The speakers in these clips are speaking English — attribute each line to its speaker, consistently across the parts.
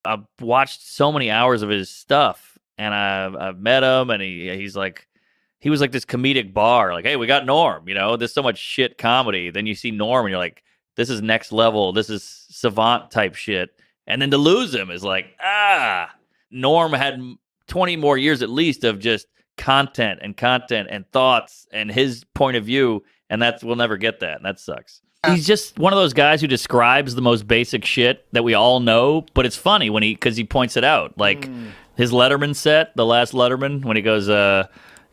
Speaker 1: I've watched so many hours of his stuff, and I've met him, and he was like this comedic bar. Like, hey, we got Norm. You know, there's so much shit comedy. Then you see Norm, and you're like, this is next level. This is savant type shit. And then to lose him is like, Norm had 20 more years at least of just content and thoughts and his point of view, and we'll never get that, and that sucks. He's just one of those guys who describes the most basic shit that we all know, but it's funny because he points it out. Like his Letterman set, the last Letterman, when he goes,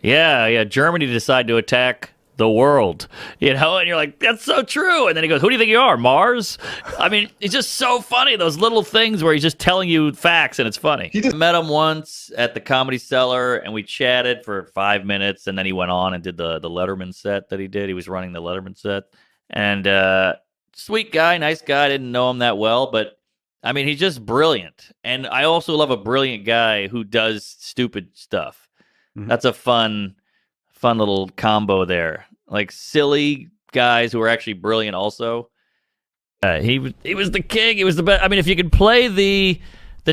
Speaker 1: Germany decided to attack the world, you know, and you're like, that's so true. And then he goes, who do you think you are, Mars? I mean, it's just so funny, those little things where he's just telling you facts, and it's funny. I met him once at the Comedy Cellar, and we chatted for 5 minutes, and then he went on and did the Letterman set that he did. He was running the Letterman set. And sweet guy, nice guy. I didn't know him that well, but I mean, he's just brilliant. And I also love a brilliant guy who does stupid stuff. Mm-hmm. That's a fun little combo there. Like silly guys who are actually brilliant also. He was the king. He was the best. I mean, if you could play the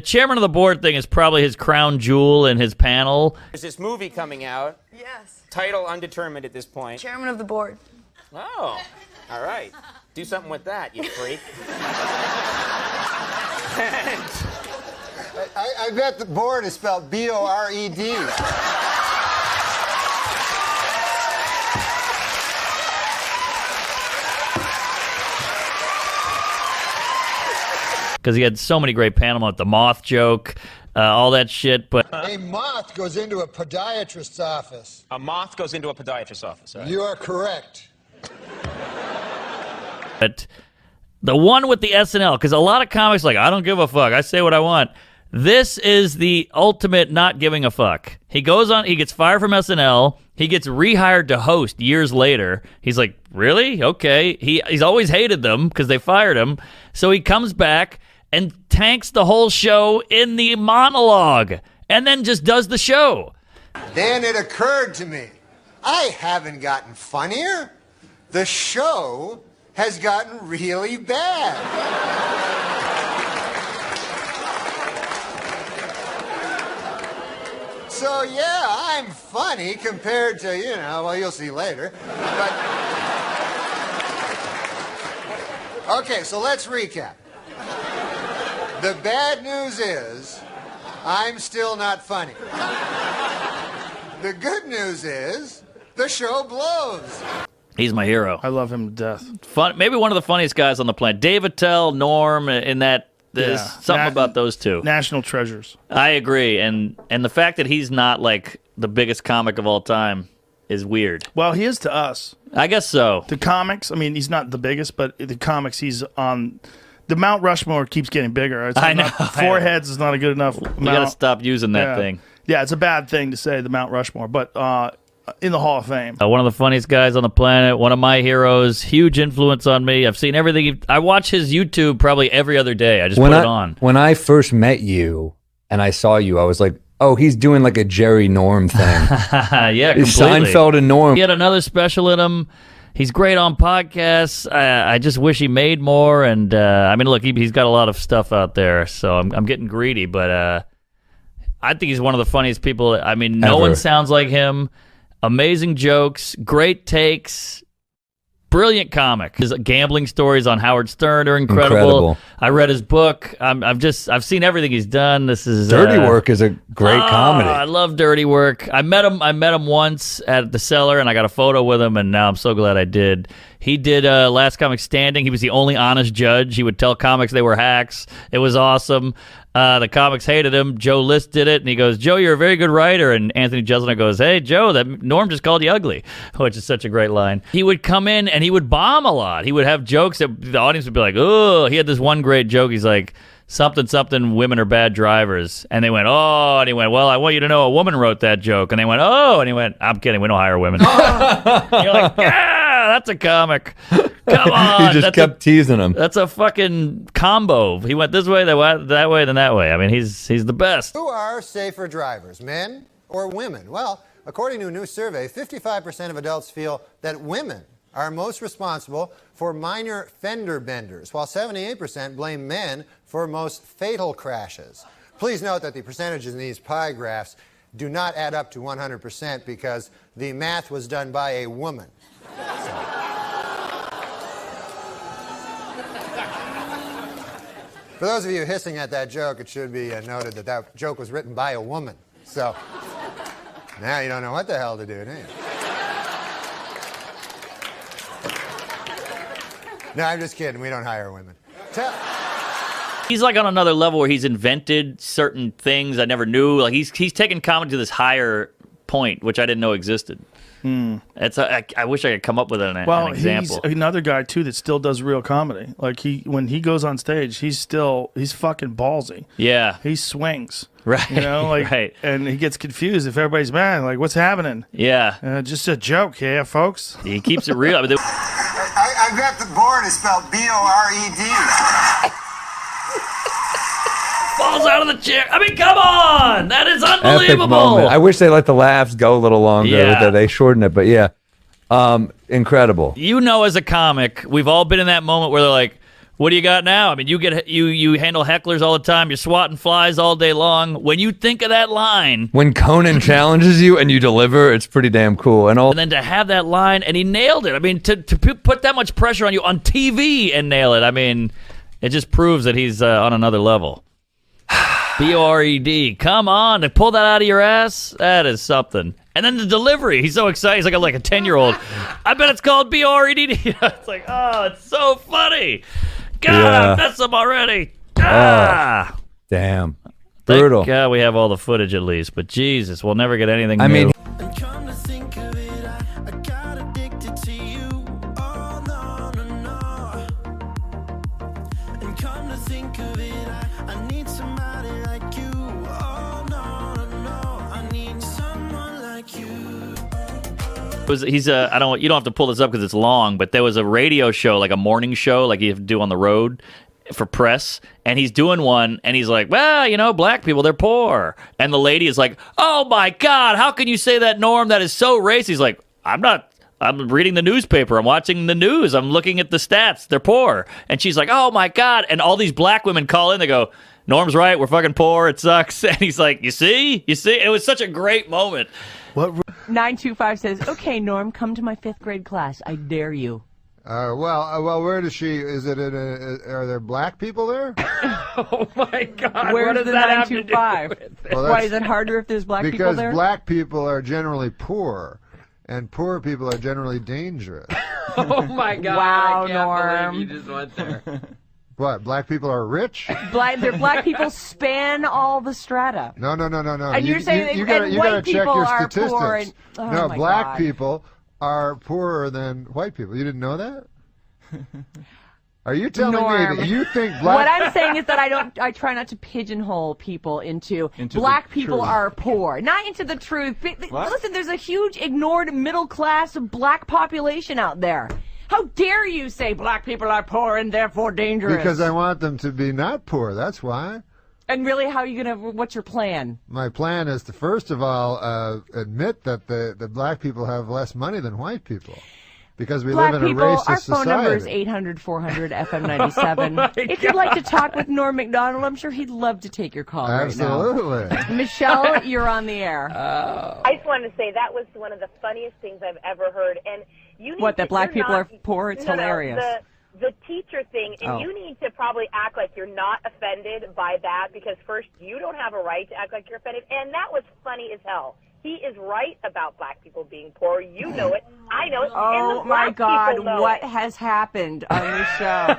Speaker 1: chairman of the board thing is probably his crown jewel in his panel.
Speaker 2: There's this movie coming out.
Speaker 3: Yes.
Speaker 2: Title undetermined at this point.
Speaker 3: Chairman of the board.
Speaker 2: Oh. All right. Do something with that, you freak.
Speaker 4: I bet the board is spelled B-O-R-E-D.
Speaker 1: Because he had so many great panel with the moth joke, all that shit. But
Speaker 4: a moth goes into a podiatrist's office.
Speaker 2: A moth goes into a podiatrist's office. Right?
Speaker 4: You are correct.
Speaker 1: But the one with the SNL, because a lot of comics are like, I don't give a fuck. I say what I want. This is the ultimate not giving a fuck. He goes on, he gets fired from SNL. He gets rehired to host years later. He's like, really? Okay. He's always hated them because they fired him. So he comes back and tanks the whole show in the monologue and then just does the show.
Speaker 4: Then it occurred to me, I haven't gotten funnier. The show has gotten really bad. So yeah, I'm funny compared to, well, you'll see later. But okay, so let's recap. The bad news is I'm still not funny. The good news is the show blows.
Speaker 1: He's my hero.
Speaker 5: I love him to death.
Speaker 1: Fun, maybe one of the funniest guys on the planet. Dave Attell, Norm, in that. There's something about those two.
Speaker 5: National treasures.
Speaker 1: I agree, and the fact that he's not like the biggest comic of all time is weird.
Speaker 5: Well, he is to us.
Speaker 1: I guess so.
Speaker 5: The comics, I mean, he's not the biggest, but the comics, he's on. The Mount Rushmore keeps getting bigger. It's
Speaker 1: I know.
Speaker 5: Four heads is not a good enough.
Speaker 1: We got to stop using that thing.
Speaker 5: Yeah, it's a bad thing to say the Mount Rushmore, but in the Hall of Fame.
Speaker 1: One of the funniest guys on the planet, one of my heroes, huge influence on me. I've seen everything. I watch his YouTube probably every other day. I just put it on.
Speaker 6: When I first met you and I saw you, I was like, oh, he's doing like a Jerry Norm thing.
Speaker 1: Yeah, completely.
Speaker 6: Seinfeld and Norm.
Speaker 1: He had another special in him. He's great on podcasts. I just wish he made more. And I mean, look, he's got a lot of stuff out there, so I'm getting greedy. But I think he's one of the funniest people. I mean, no one sounds like him. Amazing jokes, great takes, brilliant comic. His gambling stories on Howard Stern are incredible. I read his book. I've seen everything he's done. This is
Speaker 6: Dirty Work is a great comedy.
Speaker 1: I love Dirty Work. I met him once at the Cellar, and I got a photo with him, and now I'm so glad I did. He did Last Comic Standing. He was the only honest judge. He would tell comics they were hacks. It was awesome. The comics hated him. Joe List did it, and he goes, Joe, you're a very good writer. And Anthony Jeselnik goes, hey, Joe, that Norm just called you ugly, which is such a great line. He would come in, and he would bomb a lot. He would have jokes that the audience would be like, oh. He had this one great joke. He's like, something, women are bad drivers. And they went, oh. And he went, well, I want you to know a woman wrote that joke. And they went, oh. And he went, I'm kidding. We don't hire women. You're like, yeah, that's a comic. Come on.
Speaker 6: He just kept teasing him.
Speaker 1: That's a fucking combo. He went this way, that way, then that way. I mean, he's the best.
Speaker 4: Who are safer drivers, men or women? Well, according to a new survey, 55% of adults feel that women are most responsible for minor fender benders, while 78% blame men for most fatal crashes. Please note that the percentages in these pie graphs do not add up to 100% because the math was done by a woman. For those of you hissing at that joke, it should be noted that that joke was written by a woman. So now you don't know what the hell to do, do you? No, I'm just kidding. We don't hire women.
Speaker 1: He's like on another level where he's invented certain things I never knew. Like he's taken comedy to this higher point, which I didn't know existed. It's I wish I could come up with an example.
Speaker 5: He's another guy too that still does real comedy. Like when he goes on stage, he's fucking ballsy.
Speaker 1: Yeah,
Speaker 5: he swings.
Speaker 1: Right.
Speaker 5: You know, like,
Speaker 1: right.
Speaker 5: And he gets confused if everybody's mad. Like, what's happening?
Speaker 1: Yeah.
Speaker 5: Just a joke, yeah, folks.
Speaker 1: He keeps it real.
Speaker 4: I've got the board. It's spelled B-O-R-E-D.
Speaker 1: Falls out of the chair. I mean, come on. That is
Speaker 6: Epic
Speaker 1: unbelievable.
Speaker 6: moment. I wish they let the laughs go a little longer.
Speaker 1: Yeah.
Speaker 6: They shortened it, but yeah. Incredible.
Speaker 1: You know, as a comic, we've all been in that moment where they're like, what do you got now? I mean, you handle hecklers all the time. You're swatting flies all day long. When you think of that line.
Speaker 6: When Conan challenges you and you deliver, it's pretty damn cool. And
Speaker 1: then to have that line, and he nailed it. I mean, to put that much pressure on you on TV and nail it, I mean, it just proves that he's on another level. B-O-R-E-D. Come on, to pull that out of your ass, that is something. And then the delivery, he's so excited. He's like a 10-year-old. I bet it's called B-O-R-E-D. It's like, oh, it's so funny. God,
Speaker 6: Yeah.
Speaker 1: I messed up already. Ah.
Speaker 6: damn. Brutal.
Speaker 1: Thank God we have all the footage at least, but Jesus, we'll never get anything new.
Speaker 6: I mean,
Speaker 3: And come to think of it, I got addicted to you. Oh, no, no, no. And come to think of it, I need somebody like you. Oh, no, no, no. I need someone like you.
Speaker 1: He's you don't have to pull this up because it's long, but there was a radio show, like a morning show, like you have to do on the road for press, and he's doing one, and he's like, well, you know, black people, they're poor. And the lady is like, oh my God, how can you say that, Norm? That is so racist. He's like, I'm reading the newspaper. I'm watching the news. I'm looking at the stats. They're poor. And she's like, oh my God. And all these black women call in. They go, Norm's right. We're fucking poor. It sucks. And he's like, you see? It was such a great moment.
Speaker 5: What?
Speaker 7: 925 says, okay, Norm, come to my 5th grade class. I dare you.
Speaker 8: Well, where does she? Is it? Are there black people there?
Speaker 1: Oh my God.
Speaker 7: Where's
Speaker 1: what does
Speaker 7: the
Speaker 1: that have to do
Speaker 7: 925?
Speaker 1: with it?
Speaker 8: Well,
Speaker 7: Why is it harder if there's black people
Speaker 8: Because
Speaker 7: there?
Speaker 8: black people are generally poor, and poor people are generally dangerous.
Speaker 9: Oh my God!
Speaker 7: Wow,
Speaker 9: I can't
Speaker 7: Norm.
Speaker 9: believe you just went there.
Speaker 8: What? Black people are rich?
Speaker 7: Their black people span all the strata.
Speaker 8: No.
Speaker 7: And you're saying
Speaker 8: you
Speaker 7: that
Speaker 8: gotta
Speaker 7: white
Speaker 8: check
Speaker 7: people
Speaker 8: your
Speaker 7: are
Speaker 8: statistics.
Speaker 7: poor and- oh
Speaker 8: no,
Speaker 7: my
Speaker 8: black
Speaker 7: God.
Speaker 8: people are poorer than white people. You didn't know that? Are you telling
Speaker 7: Norm.
Speaker 8: me that you think black?
Speaker 7: What I'm saying is that I try not to pigeonhole people into black people are poor, not into the truth. Listen, there's a huge ignored middle class black population out there. How dare you say black people are poor and therefore dangerous?
Speaker 8: Because I want them to be not poor. That's why.
Speaker 7: And really, how are you gonna? What's your plan?
Speaker 8: My plan is to first of all admit that the black people have less money than white people. Because we
Speaker 7: Black
Speaker 8: live in a
Speaker 7: people,
Speaker 8: racist
Speaker 7: our phone number is
Speaker 8: society.
Speaker 7: 800-400-FM97. If you'd like to talk with Norm Macdonald, I'm sure he'd love to take your call
Speaker 8: Absolutely.
Speaker 7: right now. Michelle, you're on the air.
Speaker 10: I just wanted to say that was one of the funniest things I've ever heard. And you need
Speaker 7: What, that black
Speaker 10: you're
Speaker 7: people
Speaker 10: not-
Speaker 7: are poor? It's
Speaker 10: no,
Speaker 7: hilarious.
Speaker 10: The teacher thing, and you need to probably act like you're not offended by that because first, you don't have a right to act like you're offended, and that was funny as hell. He is right about black people being poor. You know it. I know it. and
Speaker 7: Oh
Speaker 10: the
Speaker 7: my
Speaker 10: black
Speaker 7: God,
Speaker 10: people know
Speaker 7: what
Speaker 10: it.
Speaker 7: has happened on this show?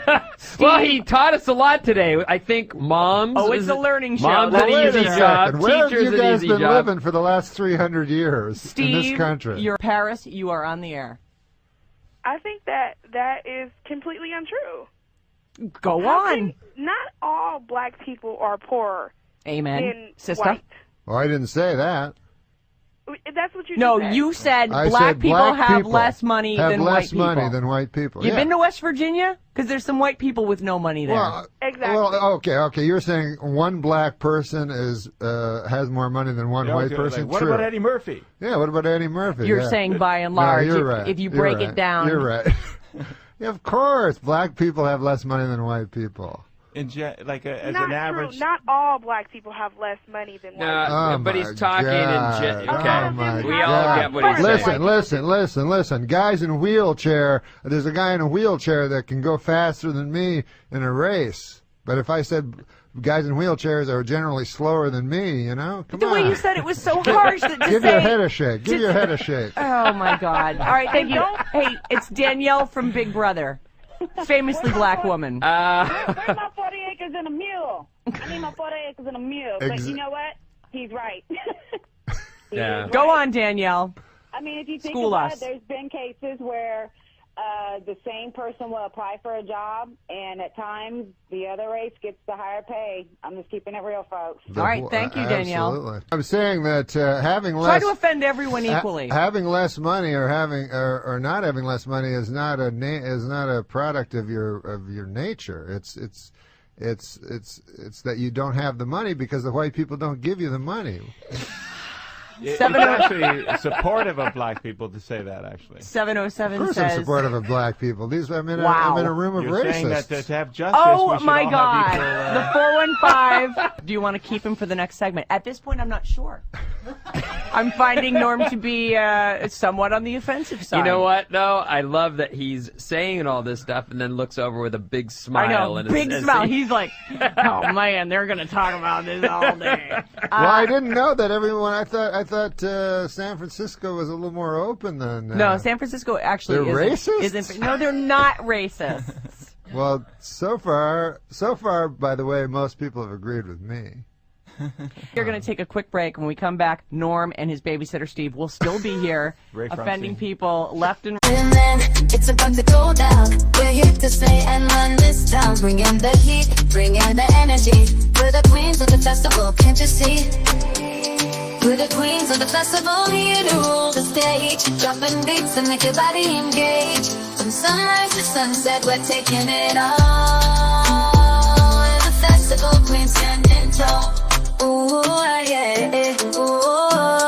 Speaker 9: Well, he taught us a lot today. I think moms.
Speaker 7: Oh, it's a learning show.
Speaker 9: Moms
Speaker 7: That's
Speaker 9: an
Speaker 8: Wait
Speaker 9: easy
Speaker 8: a
Speaker 9: job.
Speaker 8: second. Where have
Speaker 9: Teachers
Speaker 8: you
Speaker 9: an
Speaker 8: guys
Speaker 9: easy
Speaker 8: been
Speaker 9: job.
Speaker 8: living for the last 300 years in this
Speaker 7: Steve,
Speaker 8: country?
Speaker 7: you're Paris. You are on the air.
Speaker 11: I think that is completely untrue.
Speaker 7: Go
Speaker 11: How
Speaker 7: on.
Speaker 11: can- Not all black people are poorer
Speaker 7: Amen.
Speaker 11: than
Speaker 7: Sister.
Speaker 11: white.
Speaker 8: Well, I didn't say that.
Speaker 11: That's what you
Speaker 7: No,
Speaker 11: just said.
Speaker 7: you said
Speaker 8: I
Speaker 7: black
Speaker 8: said
Speaker 7: people
Speaker 8: black
Speaker 7: have
Speaker 8: people
Speaker 7: less money
Speaker 8: have
Speaker 7: than
Speaker 8: less
Speaker 7: white people.
Speaker 8: money than white people.
Speaker 7: You've
Speaker 8: Yeah.
Speaker 7: been to West Virginia? Because there's some white people with no money there.
Speaker 8: Well,
Speaker 11: Exactly.
Speaker 8: Well, okay. You're saying one black person has more money than one white person.
Speaker 12: What
Speaker 8: True.
Speaker 12: about Eddie Murphy?
Speaker 8: Yeah. What about Eddie Murphy?
Speaker 7: You're
Speaker 8: Yeah.
Speaker 7: saying by and
Speaker 8: No,
Speaker 7: large,
Speaker 8: you're right.
Speaker 7: if you
Speaker 8: You're
Speaker 7: break
Speaker 8: right.
Speaker 7: it down.
Speaker 8: You're right. Yeah, of course, black people have less money than white people.
Speaker 12: As
Speaker 11: Not
Speaker 12: an average.
Speaker 11: true. Not all black people have less money than white people.
Speaker 8: Oh
Speaker 9: but
Speaker 8: my
Speaker 9: he's talking
Speaker 8: God.
Speaker 9: in
Speaker 11: Oh
Speaker 9: okay.
Speaker 11: my
Speaker 9: We all
Speaker 8: God.
Speaker 9: get what he's saying.
Speaker 8: Listen. Guys in a wheelchair. There's a guy in a wheelchair that can go faster than me in a race. But if I said guys in wheelchairs are generally slower than me, you know, come
Speaker 7: the
Speaker 8: on.
Speaker 7: way you said it was so harsh that to
Speaker 8: Give
Speaker 7: say.
Speaker 8: your head a shake. Give your head a shake.
Speaker 7: Oh my God! All right, thank you. Hey, it's Danielle from Big Brother, famously black woman.
Speaker 10: Where's my 40 acres and a mule? I need my 40 acres and a mule. But you know what? He's right.
Speaker 9: Yeah.
Speaker 7: Go on, Danielle.
Speaker 10: I mean, if you think
Speaker 7: School
Speaker 10: about
Speaker 7: us.
Speaker 10: it, there's been cases where the same person will apply for a job, and at times the other race gets the higher pay. I'm just keeping it real, folks.
Speaker 7: All right, thank you, Danielle.
Speaker 8: Absolutely. I'm saying that having
Speaker 7: Try
Speaker 8: less
Speaker 7: to offend everyone equally.
Speaker 8: having less money or having or not having less money is not a product of your nature. It's that you don't have the money because the white people don't give you the money.
Speaker 12: It's actually supportive of black people to say that, actually.
Speaker 7: 707
Speaker 8: Of course
Speaker 7: says.
Speaker 8: I'm supportive of black people. I'm in a room of
Speaker 12: You're
Speaker 8: racists.
Speaker 12: saying that to have justice,
Speaker 7: Oh
Speaker 12: we should
Speaker 7: my
Speaker 12: all
Speaker 7: God!
Speaker 12: have equal,
Speaker 7: The 415. Do you want to keep him for the next segment? At this point, I'm not sure. I'm finding Norm to be somewhat on the offensive side.
Speaker 9: You know what, though? I love that he's saying all this stuff and then looks over with a big smile.
Speaker 7: I know,
Speaker 9: and
Speaker 7: big smile. He's like, oh man, they're gonna talk about this all day.
Speaker 8: Well, I didn't know that everyone. I thought San Francisco was a little more open than.
Speaker 7: No, San Francisco actually
Speaker 8: they're racist?
Speaker 7: isn't. No, they're not racist.
Speaker 8: Well, so far, by the way, most people have agreed with me.
Speaker 7: We're going to take a quick break. When we come back, Norm and his babysitter Steve will still be here,
Speaker 12: Ray
Speaker 7: offending
Speaker 12: Frumsey.
Speaker 7: people left and right.
Speaker 3: And then it's about to go down. We're here to stay and run this town. Bring in the heat, bring in the energy. We're the queens of the festival, can't you see? We're the queens of the festival, here to rule the stage. Dropping beats and make your body engage. From sunrise to sunset, we're taking it all. We're the festival queens standing tall. Ooh, yeah,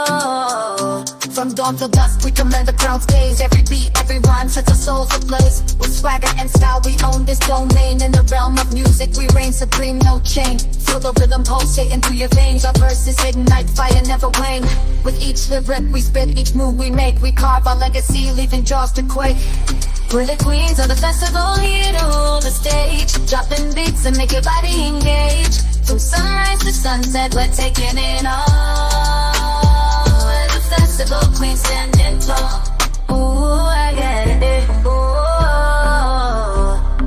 Speaker 3: ooh. From dawn till dusk, we command the crowd's gaze. Every beat, every rhyme sets our souls ablaze. With swagger and style, we own this domain. In the realm of music, we reign supreme, no chain. Feel the rhythm pulsating through your veins. Our verses ignite, fire never wane. With each lyric we spit, each move we make, we carve our legacy, leaving jaws to quake. We're the queens of the festival, here to rule the stage. Dropping beats and make your body engage. From sunrise to sunset, we're taking it all. We're the festival queens standing tall. Ooh, I get it. Ooh.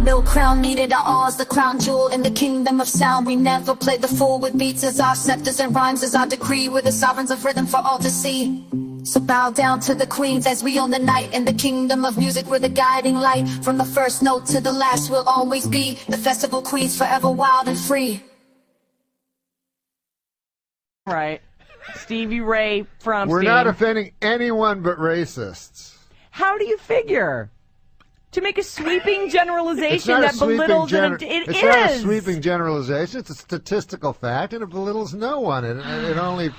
Speaker 3: No crown needed, our all's the crown jewel in the kingdom of sound. We never play the fool with beats as our scepters and rhymes as our decree. We're the sovereigns of rhythm for all to see. So bow down to the queens as we own the night. In the kingdom of music, we're the guiding light. From the first note to the last, we'll always be the festival queens, forever wild and free.
Speaker 7: Right. Stevie Ray from
Speaker 8: We're not offending anyone but racists.
Speaker 7: How do you figure? To make a sweeping generalization that belittles it
Speaker 8: It's
Speaker 7: is.
Speaker 8: not a sweeping generalization. It's a statistical fact, and it belittles no one. It only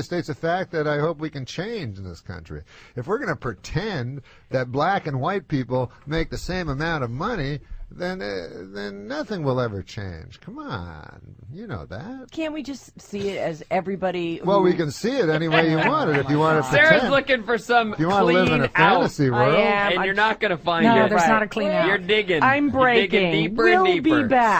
Speaker 8: states a fact that I hope we can change in this country. If we're going to pretend that black and white people make the same amount of money, then nothing will ever change. Come on, you know that.
Speaker 7: Can't we just see it as everybody?
Speaker 8: Well, we can see it any way you want it. If you want to
Speaker 9: Sarah's
Speaker 8: pretend.
Speaker 9: looking for some
Speaker 8: If you want to live in a fantasy world.
Speaker 7: I am.
Speaker 9: and you're not going to find
Speaker 7: No,
Speaker 9: it.
Speaker 7: there's not a clean out.
Speaker 9: You're digging.
Speaker 7: I'm breaking.
Speaker 9: You're digging deeper
Speaker 7: we'll
Speaker 9: and deeper.
Speaker 7: be back.